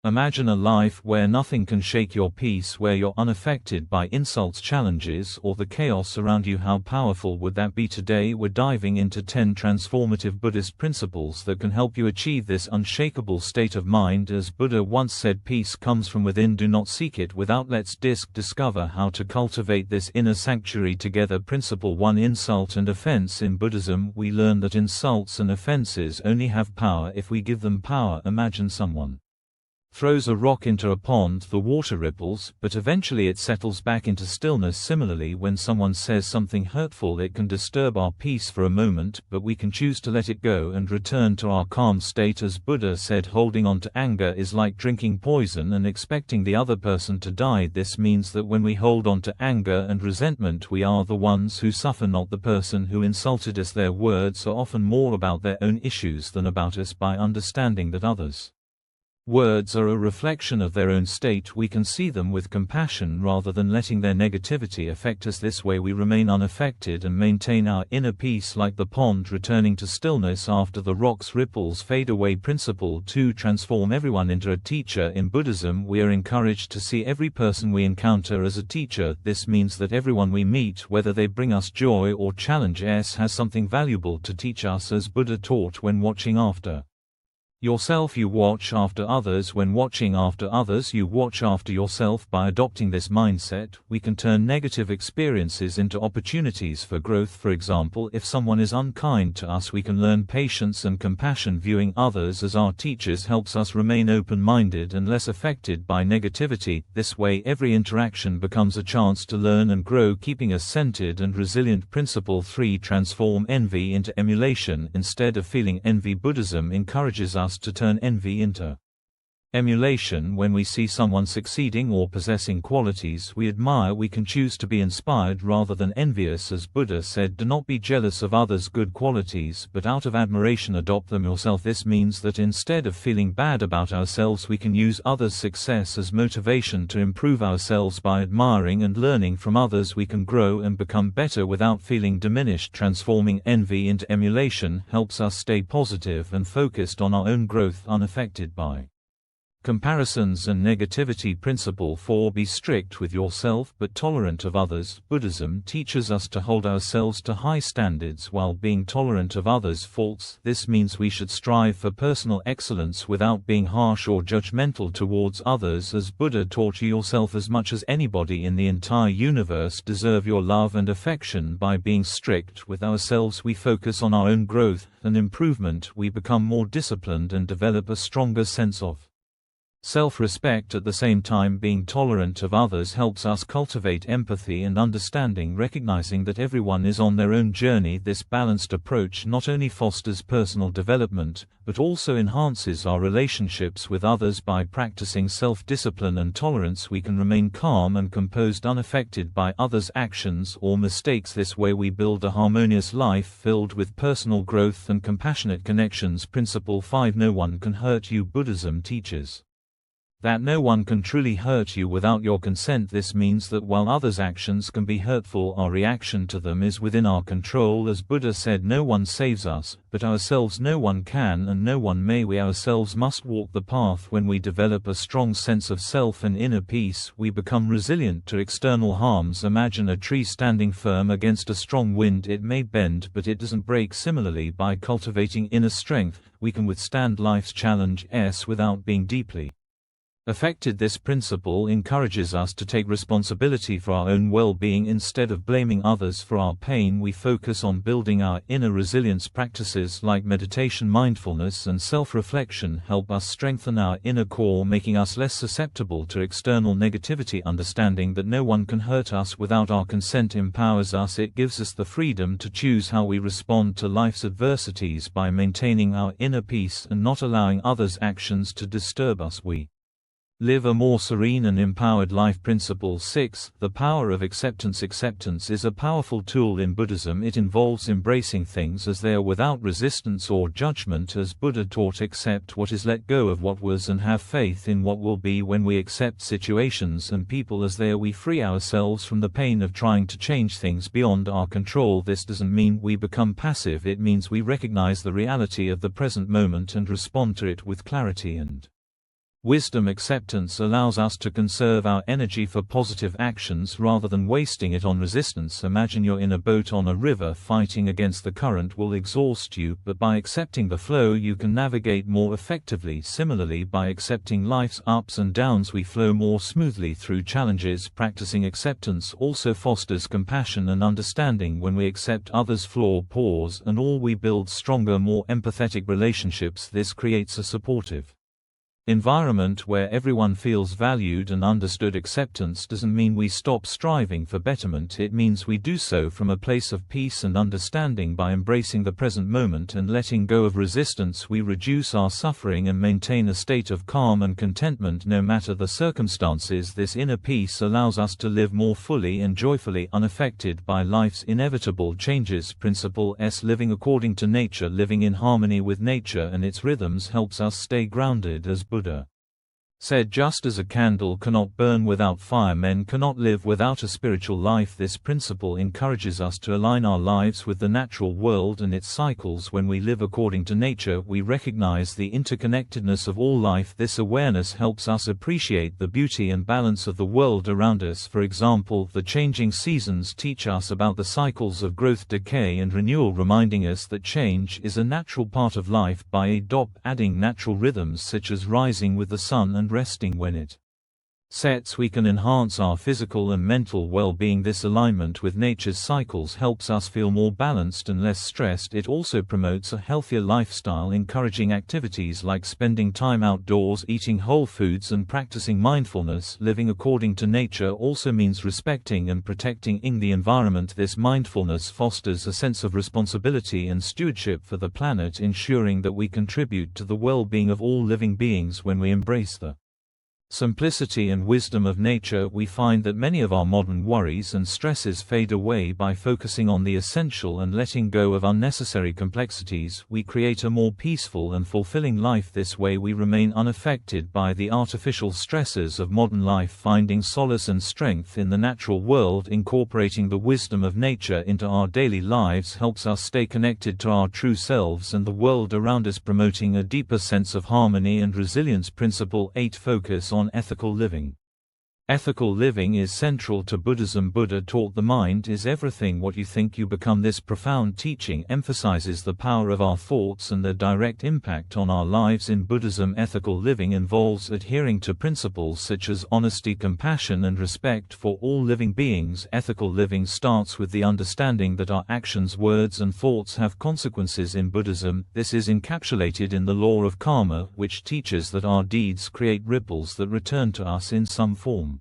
Imagine a life where nothing can shake your peace, where you're unaffected by insults, challenges, or the chaos around you. How powerful would that be? Today we're diving into 10 transformative Buddhist principles that can help you achieve this unshakable state of mind. As Buddha once said, peace comes from within, do not seek it without. Let's discover how to cultivate this inner sanctuary together. Principle 1: Insult and offense. In Buddhism, we learn that insults and offenses only have power if we give them power. Imagine someone throws a rock into a pond. The water ripples, but eventually it settles back into stillness. Similarly, when someone says something hurtful, it can disturb our peace for a moment, but we can choose to let it go and return to our calm state. As Buddha said, holding on to anger is like drinking poison and expecting the other person to die. This means that when we hold on to anger and resentment, we are the ones who suffer, not the person who insulted us. Their words are often more about their own issues than about us. By understanding that others' words are a reflection of their own state, we can see them with compassion rather than letting their negativity affect us. This way we remain unaffected and maintain our inner peace, like the pond returning to stillness after the rock's ripples fade away. Principle 2: Transform everyone into a teacher. In Buddhism, we are encouraged to see every person we encounter as a teacher. This means that everyone we meet, whether they bring us joy or challenge us, has something valuable to teach us. As Buddha taught, when watching after yourself, you watch after others. When watching after others, you watch after yourself. By adopting this mindset, we can turn negative experiences into opportunities for growth. For example, if someone is unkind to us, we can learn patience and compassion. Viewing others as our teachers helps us remain open-minded and less affected by negativity. This way, every interaction becomes a chance to learn and grow, keeping us centered and resilient. Principle 3: Transform envy into emulation. Instead of feeling envy, Buddhism encourages us to turn envy into emulation. When we see someone succeeding or possessing qualities we admire, we can choose to be inspired rather than envious. As Buddha said, do not be jealous of others' good qualities, but out of admiration adopt them yourself. This means that instead of feeling bad about ourselves, we can use others' success as motivation to improve ourselves. By admiring and learning from others, we can grow and become better without feeling diminished. Transforming envy into emulation helps us stay positive and focused on our own growth, unaffected by comparisons and negativity. Principle 4: Be strict with yourself but tolerant of others. Buddhism teaches us to hold ourselves to high standards while being tolerant of others' faults. This means we should strive for personal excellence without being harsh or judgmental towards others. As Buddha taught, you yourself, as much as anybody in the entire universe, deserve your love and affection. By being strict with ourselves, we focus on our own growth and improvement. We become more disciplined and develop a stronger sense of self-respect. At the same time, being tolerant of others helps us cultivate empathy and understanding, recognizing that everyone is on their own journey. This balanced approach not only fosters personal development, but also enhances our relationships with others. By practicing self-discipline and tolerance, we can remain calm and composed, unaffected by others' actions or mistakes. This way we build a harmonious life filled with personal growth and compassionate connections. Principle 5: No one can hurt you. Buddhism teaches that no one can truly hurt you without your consent. This means that while others' actions can be hurtful, our reaction to them is within our control. As Buddha said, no one saves us, but ourselves. No one can and no one may. We ourselves must walk the path. When we develop a strong sense of self and inner peace, we become resilient to external harms. Imagine a tree standing firm against a strong wind. It may bend, but it doesn't break. Similarly, by cultivating inner strength, we can withstand life's challenges without being deeply affected. This principle encourages us to take responsibility for our own well-being. Instead of blaming others for our pain, we focus on building our inner resilience. Practices like meditation, mindfulness, and self-reflection help us strengthen our inner core, making us less susceptible to external negativity. Understanding that no one can hurt us without our consent empowers us. It gives us the freedom to choose how we respond to life's adversities. By maintaining our inner peace and not allowing others' actions to disturb us, we live a more serene and empowered life. Principle 6: The power of acceptance. Acceptance is a powerful tool in Buddhism. It involves embracing things as they are without resistance or judgment. As Buddha taught, accept what is, let go of what was, and have faith in what will be. When we accept situations and people as they are, we free ourselves from the pain of trying to change things beyond our control. This doesn't mean we become passive. It means we recognize the reality of the present moment and respond to it with clarity and Wisdom acceptance allows us to conserve our energy for positive actions rather than wasting it on resistance. Imagine you're in a boat on a river. Fighting against the current will exhaust you, but by accepting the flow you can navigate more effectively. Similarly, by accepting life's ups and downs we flow more smoothly through challenges. Practicing acceptance also fosters compassion and understanding. When we accept others' flaws and all, we build stronger, more empathetic relationships. This creates a supportive environment where everyone feels valued and understood. Acceptance doesn't mean we stop striving for betterment, it means we do so from a place of peace and understanding. By embracing the present moment and letting go of resistance, we reduce our suffering and maintain a state of calm and contentment no matter the circumstances. This inner peace allows us to live more fully and joyfully, unaffected by life's inevitable changes. Principle S. Living according to nature. Living in harmony with nature and its rhythms helps us stay grounded. As Buddha said, just as a candle cannot burn without fire, men cannot live without a spiritual life. This principle encourages us to align our lives with the natural world and its cycles. When we live according to nature, we recognize the interconnectedness of all life. This awareness helps us appreciate the beauty and balance of the world around us. For example, the changing seasons teach us about the cycles of growth, decay, and renewal, reminding us that change is a natural part of life. By adding natural rhythms such as rising with the sun and resting when it sets, we can enhance our physical and mental well-being. This alignment with nature's cycles helps us feel more balanced and less stressed. It also promotes a healthier lifestyle, encouraging activities like spending time outdoors, eating whole foods, and practicing mindfulness. Living according to nature also means respecting and protecting the environment. This mindfulness fosters a sense of responsibility and stewardship for the planet, ensuring that we contribute to the well-being of all living beings. When we embrace the simplicity and wisdom of nature, we find that many of our modern worries and stresses fade away. By focusing on the essential and letting go of unnecessary complexities, we create a more peaceful and fulfilling life. This way we remain unaffected by the artificial stresses of modern life, finding solace and strength in the natural world. Incorporating the wisdom of nature into our daily lives helps us stay connected to our true selves and the world around us, promoting a deeper sense of harmony and resilience. Principle 8. Focus on ethical living. Ethical living is central to Buddhism. Buddha taught the mind is everything what you think you become. This profound teaching emphasizes the power of our thoughts and their direct impact on our lives. In Buddhism, ethical living involves adhering to principles such as honesty, compassion, and respect for all living beings. Ethical living starts with the understanding that our actions, words, and thoughts have consequences. In Buddhism, this is encapsulated in the law of karma, which teaches that our deeds create ripples that return to us in some form.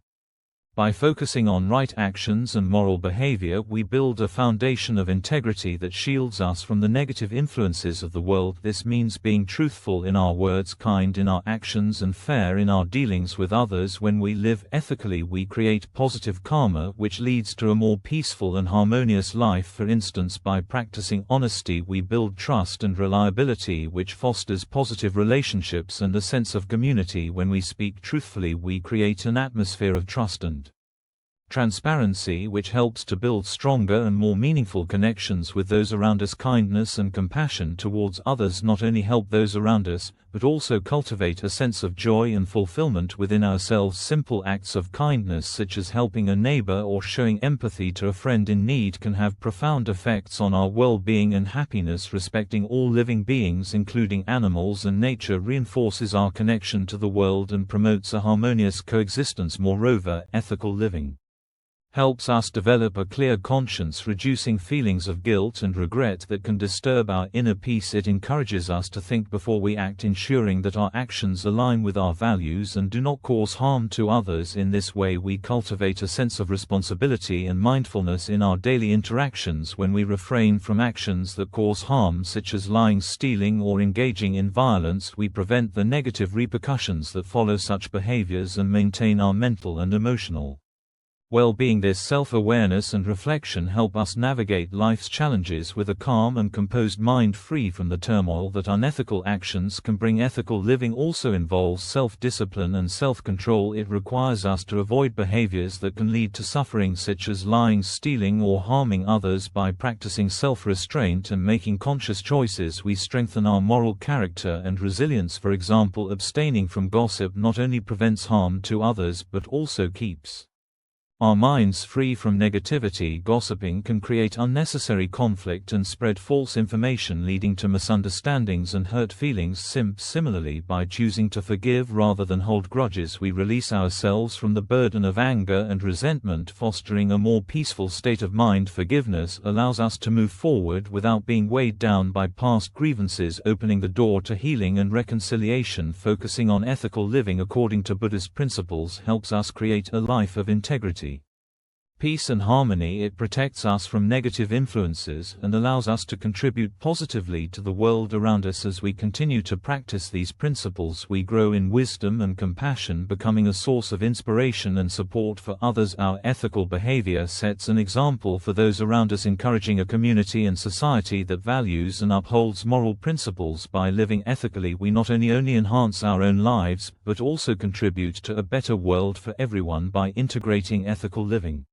By focusing on right actions and moral behavior, we build a foundation of integrity that shields us from the negative influences of the world. This means being truthful in our words, kind in our actions, and fair in our dealings with others. When we live ethically, we create positive karma, which leads to a more peaceful and harmonious life. For instance, by practicing honesty, we build trust and reliability, which fosters positive relationships and a sense of community. When we speak truthfully, we create an atmosphere of trust and transparency, which helps to build stronger and more meaningful connections with those around us. Kindness and compassion towards others not only help those around us, but also cultivate a sense of joy and fulfillment within ourselves. Simple acts of kindness such as helping a neighbor or showing empathy to a friend in need can have profound effects on our well-being and happiness. Respecting all living beings, including animals and nature, reinforces our connection to the world and promotes a harmonious coexistence. Moreover, ethical living helps us develop a clear conscience, reducing feelings of guilt and regret that can disturb our inner peace. It encourages us to think before we act, ensuring that our actions align with our values and do not cause harm to others. In this way, we cultivate a sense of responsibility and mindfulness in our daily interactions. When we refrain from actions that cause harm, such as lying, stealing, or engaging in violence, we prevent the negative repercussions that follow such behaviors and maintain our mental and emotional Well-being. This self-awareness and reflection help us navigate life's challenges with a calm and composed mind, free from the turmoil that unethical actions can bring. Ethical living also involves self-discipline and self-control. It requires us to avoid behaviors that can lead to suffering, such as lying, stealing, or harming others. By practicing self-restraint and making conscious choices, we strengthen our moral character and resilience. For example, abstaining from gossip not only prevents harm to others but also keeps our minds free from negativity. Gossiping can create unnecessary conflict and spread false information, leading to misunderstandings and hurt feelings. Similarly, by choosing to forgive rather than hold grudges, we release ourselves from the burden of anger and resentment, fostering a more peaceful state of mind. Forgiveness allows us to move forward without being weighed down by past grievances, opening the door to healing and reconciliation. Focusing on ethical living according to Buddhist principles helps us create a life of integrity, peace and harmony. It protects us from negative influences and allows us to contribute positively to the world around us. As we continue to practice these principles, we grow in wisdom and compassion, becoming a source of inspiration and support for others. Our ethical behavior sets an example for those around us, encouraging a community and society that values and upholds moral principles. By living ethically, we not only enhance our own lives, but also contribute to a better world for everyone. By integrating ethical living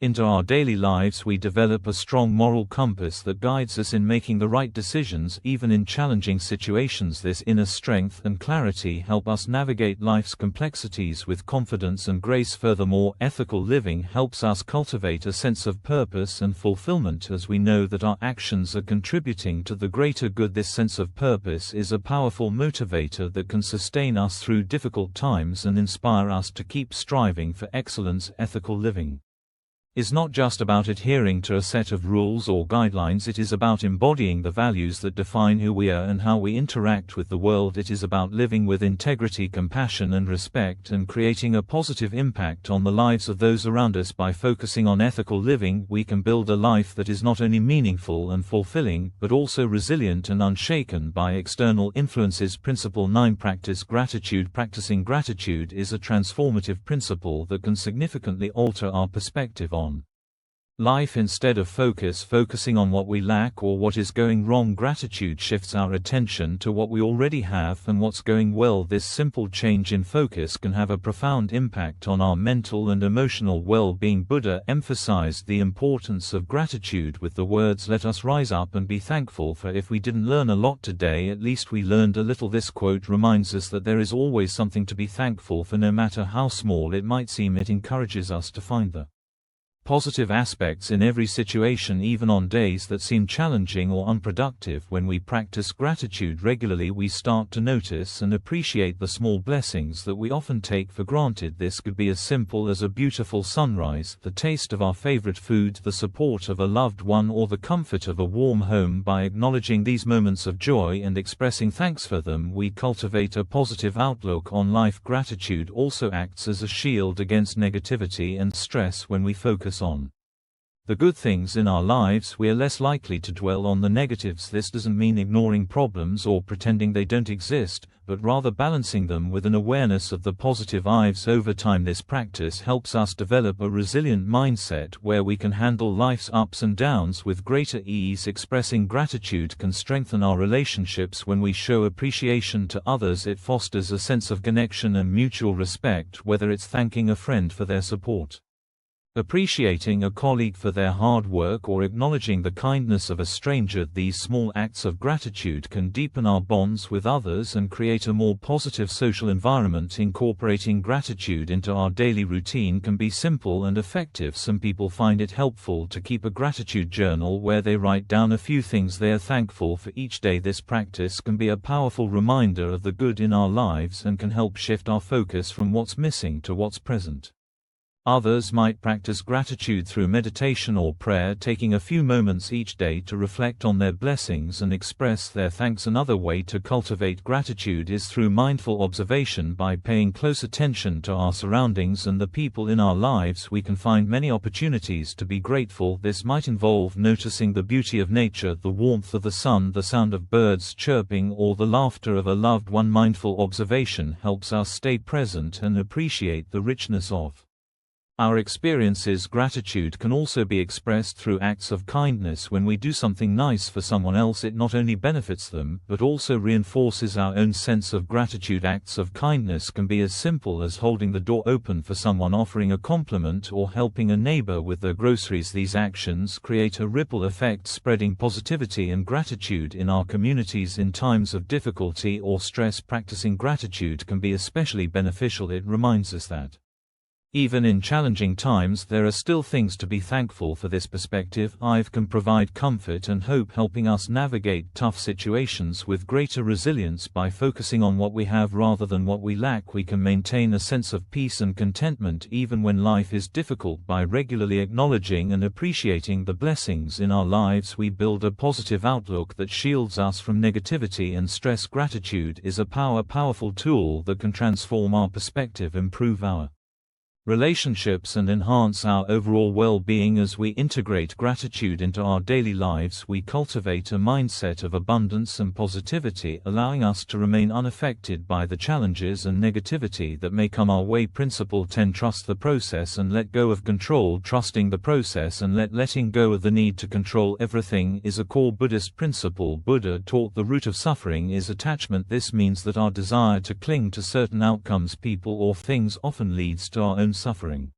into our daily lives, we develop a strong moral compass that guides us in making the right decisions, even in challenging situations. This inner strength and clarity help us navigate life's complexities with confidence and grace. Furthermore, ethical living helps us cultivate a sense of purpose and fulfillment, as we know that our actions are contributing to the greater good. This sense of purpose is a powerful motivator that can sustain us through difficult times and inspire us to keep striving for excellence. Ethical living is not just about adhering to a set of rules or guidelines. It is about embodying the values that define who we are and how we interact with the world. It is about living with integrity, compassion, and respect, and creating a positive impact on the lives of those around us. By focusing on ethical living, we can build a life that is not only meaningful and fulfilling, but also resilient and unshaken by external influences. Principle 9. Practice gratitude. Practicing gratitude is a transformative principle that can significantly alter our perspective on life. Instead of focusing on what we lack or what is going wrong, gratitude shifts our attention to what we already have and what's going well. This simple change in focus can have a profound impact on our mental and emotional well-being. Buddha emphasized the importance of gratitude with the words, "Let us rise up and be thankful, for if we didn't learn a lot today, at least we learned a little." This quote reminds us that there is always something to be thankful for, no matter how small it might seem. It encourages us to find the positive aspects in every situation, even on days that seem challenging or unproductive. When we practice gratitude regularly, we start to notice and appreciate the small blessings that we often take for granted. This could be as simple as a beautiful sunrise, the taste of our favorite food, the support of a loved one, or the comfort of a warm home. By acknowledging these moments of joy and expressing thanks for them, we cultivate a positive outlook on life. Gratitude also acts as a shield against negativity and stress. When we focus on the good things in our lives, we are less likely to dwell on the negatives. This doesn't mean ignoring problems or pretending they don't exist, but rather balancing them with an awareness of the positive vibes. Over time, this practice helps us develop a resilient mindset where we can handle life's ups and downs with greater ease. Expressing gratitude can strengthen our relationships. When we show appreciation to others, it fosters a sense of connection and mutual respect, whether it's thanking a friend for their support, appreciating a colleague for their hard work, or acknowledging the kindness of a stranger. These small acts of gratitude can deepen our bonds with others and create a more positive social environment. Incorporating gratitude into our daily routine can be simple and effective. Some people find it helpful to keep a gratitude journal where they write down a few things they are thankful for each day. This practice can be a powerful reminder of the good in our lives and can help shift our focus from what's missing to what's present. Others might practice gratitude through meditation or prayer, taking a few moments each day to reflect on their blessings and express their thanks. Another way to cultivate gratitude is through mindful observation. By paying close attention to our surroundings and the people in our lives, we can find many opportunities to be grateful. This might involve noticing the beauty of nature, the warmth of the sun, the sound of birds chirping, or the laughter of a loved one. Mindful observation helps us stay present and appreciate the richness of Our experiences gratitude can also be expressed through acts of kindness. When we do something nice for someone else, it not only benefits them, but also reinforces our own sense of gratitude. Acts of kindness can be as simple as holding the door open for someone, offering a compliment, or helping a neighbor with their groceries. These actions create a ripple effect, spreading positivity and gratitude in our communities. In times of difficulty or stress, practicing gratitude can be especially beneficial. It reminds us that even in challenging times, there are still things to be thankful for. This perspective can provide comfort and hope, helping us navigate tough situations with greater resilience. By focusing on what we have rather than what we lack, we can maintain a sense of peace and contentment even when life is difficult. By regularly acknowledging and appreciating the blessings in our lives, we build a positive outlook that shields us from negativity and stress. Gratitude is a powerful tool that can transform our perspective, improve our relationships, and enhance our overall well-being. As we integrate gratitude into our daily lives, we cultivate a mindset of abundance and positivity, allowing us to remain unaffected by the challenges and negativity that may come our way. Principle 10. Trust the process and let go of control. Trusting the process and letting go of the need to control everything is a core Buddhist principle. Buddha taught the root of suffering is attachment. This means that our desire to cling to certain outcomes, people, or things often leads to our own suffering.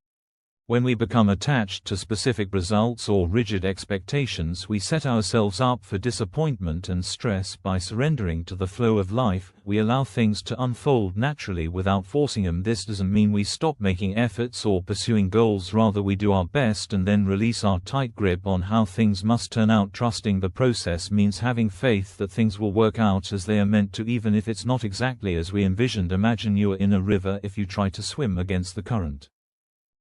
When we become attached to specific results or rigid expectations, we set ourselves up for disappointment and stress. By surrendering to the flow of life, we allow things to unfold naturally without forcing them. This doesn't mean we stop making efforts or pursuing goals, rather we do our best and then release our tight grip on how things must turn out. Trusting the process means having faith that things will work out as they are meant to, even if it's not exactly as we envisioned. Imagine you are in a river. If you try to swim against the current,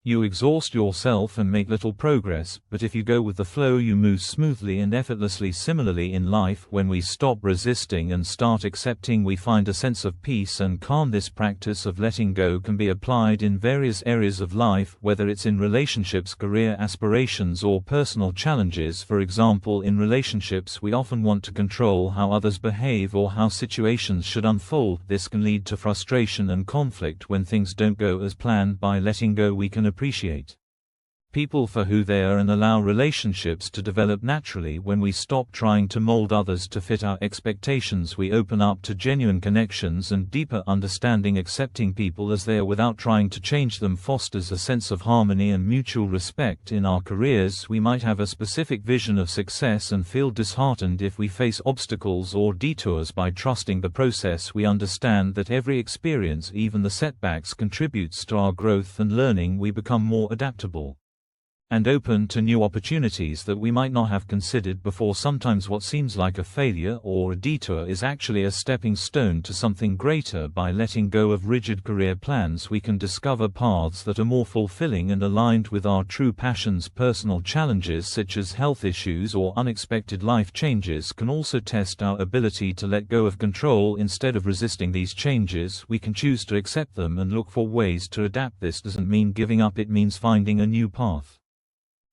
you exhaust yourself and make little progress, but if you go with the flow, you move smoothly and effortlessly. Similarly in life, when we stop resisting and start accepting, we find a sense of peace and calm. This practice of letting go can be applied in various areas of life, whether it's in relationships, career aspirations, or personal challenges. For example, in relationships, we often want to control how others behave or how situations should unfold. This can lead to frustration and conflict when things don't go as planned. By letting go, we can appreciate people for who they are and allow relationships to develop naturally. When we stop trying to mold others to fit our expectations, we open up to genuine connections and deeper understanding. Accepting people as they are without trying to change them fosters a sense of harmony and mutual respect. In our careers, we might have a specific vision of success and feel disheartened if we face obstacles or detours. By trusting the process, we understand that every experience, even the setbacks, contributes to our growth and learning. We become more adaptable and open to new opportunities that we might not have considered before. Sometimes what seems like a failure or a detour is actually a stepping stone to something greater. By letting go of rigid career plans, we can discover paths that are more fulfilling and aligned with our true passions. Personal challenges such as health issues or unexpected life changes can also test our ability to let go of control. Instead of resisting these changes, we can choose to accept them and look for ways to adapt. This doesn't mean giving up, it means finding a new path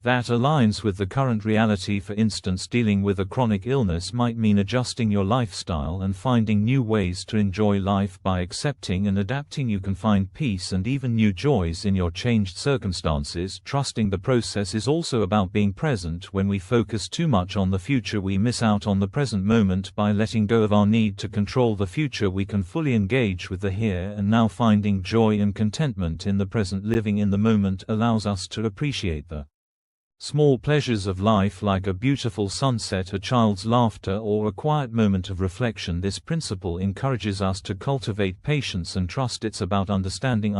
that aligns with the current reality. For instance, dealing with a chronic illness might mean adjusting your lifestyle and finding new ways to enjoy life. By accepting and adapting, you can find peace and even new joys in your changed circumstances. Trusting the process is also about being present. When we focus too much on the future, we miss out on the present moment. By letting go of our need to control the future, we can fully engage with the here and now, finding joy and contentment in the present. Living in the moment allows us to appreciate the small pleasures of life, like a beautiful sunset, a child's laughter, or a quiet moment of reflection. This principle encourages us to cultivate patience and trust. It's about understanding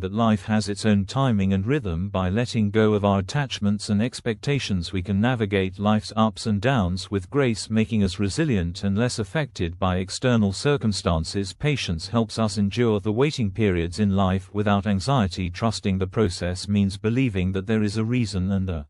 that life has its own timing and rhythm. By letting go of our attachments and expectations, we can navigate life's ups and downs with grace, making us resilient and less affected by external circumstances. Patience helps us endure the waiting periods in life without anxiety. Trusting the process means believing that there is a reason and a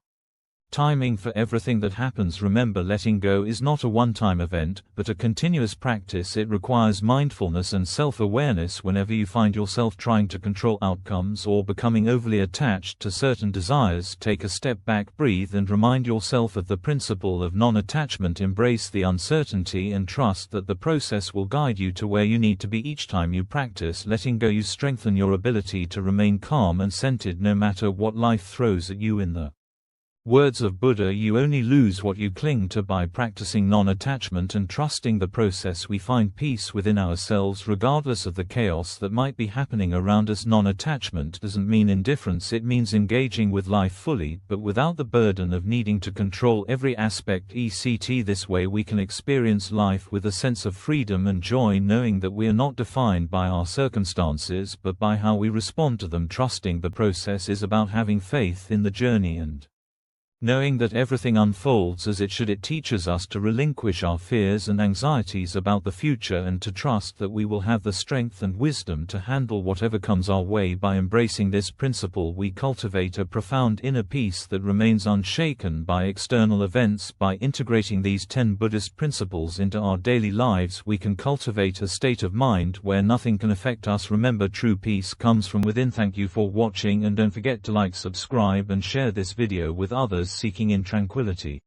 Timing for everything that happens. Remember, letting go is not a one-time event, but a continuous practice. It requires mindfulness and self-awareness. Whenever you find yourself trying to control outcomes or becoming overly attached to certain desires, take a step back, breathe, and remind yourself of the principle of non-attachment. Embrace the uncertainty and trust that the process will guide you to where you need to be. Each time you practice letting go, you strengthen your ability to remain calm and centered no matter what life throws at you. In the words of Buddha, you only lose what you cling to. By practicing non-attachment and trusting the process, we find peace within ourselves regardless of the chaos that might be happening around us. Non-attachment doesn't mean indifference, it means engaging with life fully, but without the burden of needing to control every aspect. This way we can experience life with a sense of freedom and joy, knowing that we are not defined by our circumstances but by how we respond to them. Trusting the process is about having faith in the journey and knowing that everything unfolds as it should. It teaches us to relinquish our fears and anxieties about the future and to trust that we will have the strength and wisdom to handle whatever comes our way. By embracing this principle, we cultivate a profound inner peace that remains unshaken by external events. By integrating these 10 Buddhist principles into our daily lives, we can cultivate a state of mind where nothing can affect us. Remember, true peace comes from within. Thank you for watching, and don't forget to like, subscribe, and share this video with others seeking in tranquility.